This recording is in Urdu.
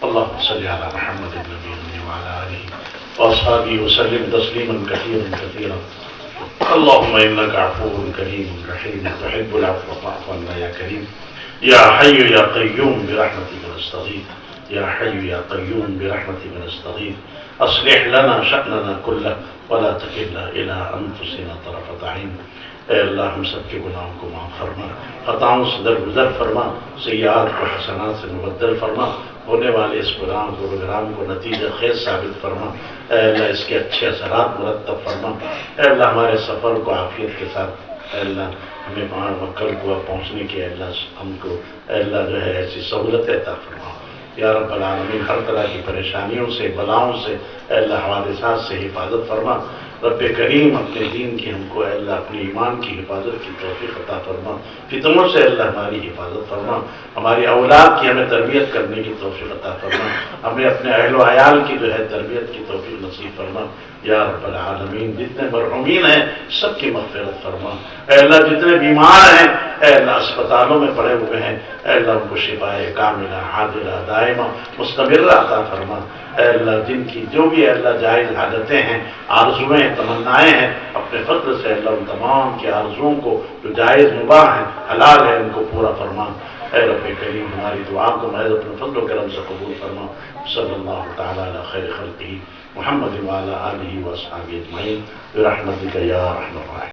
اللهم صل على محمد النبي وعلى آله وأصحابه وسلم تسليما كثيرا كثيرا. اللهم إنك عفو كريم رحيم تحب العفو فاعف عنا يا كريم. يا حي يا قيوم برحمتك نستغيث. يا حي يا قيوم برحمتك نستغيث. أصلح لنا شأننا كله ولا تكلنا إلى أنفسنا طرفة عين. اے اللہ ہم سب کے گناہوں کو معاف فرما، خطاؤں سے درگزر فرما، سیئات کو حسنات سے مبدل فرما، ہونے والے اس پروگرام کو نتیجہ خیز ثابت فرما. اے اللہ اس کے اچھے اثرات مرتب فرما. اے اللہ ہمارے سفر کو عافیت کے ساتھ اے اللہ ہمیں کل کو پہنچنے کی اے اللہ ہم کو اے اللہ جو ہے ایسی سہولتیں عطا فرما. یا رب العالمین ہر طرح کی پریشانیوں سے بلاؤں سے اے اللہ حوادثات سے حفاظت فرما. رب کریم اپنے دین کی ہم کو اے اللہ اپنے ایمان کی حفاظت کی توفیق عطا فرما. فتنوں سے اللہ ہماری حفاظت فرما. ہماری اولاد کی ہمیں تربیت کرنے کی توفیق عطا فرما. ہمیں اپنے اہل و عیال کی جو ہے تربیت کی توفیق نصیب فرما. یا رب العالمین جتنے مرحومین ہیں سب کی مغفرت فرما. اے اللہ جتنے بیمار ہیں اے اللہ اسپتالوں میں پڑے ہوئے ہیں اے اللہ ان کو شفائے کاملہ عاجلہ دائمہ مستمرہ عطا فرما. اے اللہ جن کی جو بھی اے اللہ جائز حاجتیں ہیں آرزویں تمنائیں ہیں اپنے فضل سے اللہ ان تمام کی آرزوؤں کو جو جائز مباح ہیں حلال ہے ان کو پورا فرما. اے رب کریم ہماری دعا کو محض اپنے فضل و کرم سے قبول فرما. صلی اللہ تعالی علی خیر خلقہ محمد وعلی آلہ واصحابہ اجمعین برحمتک یا ارحم الراحمین.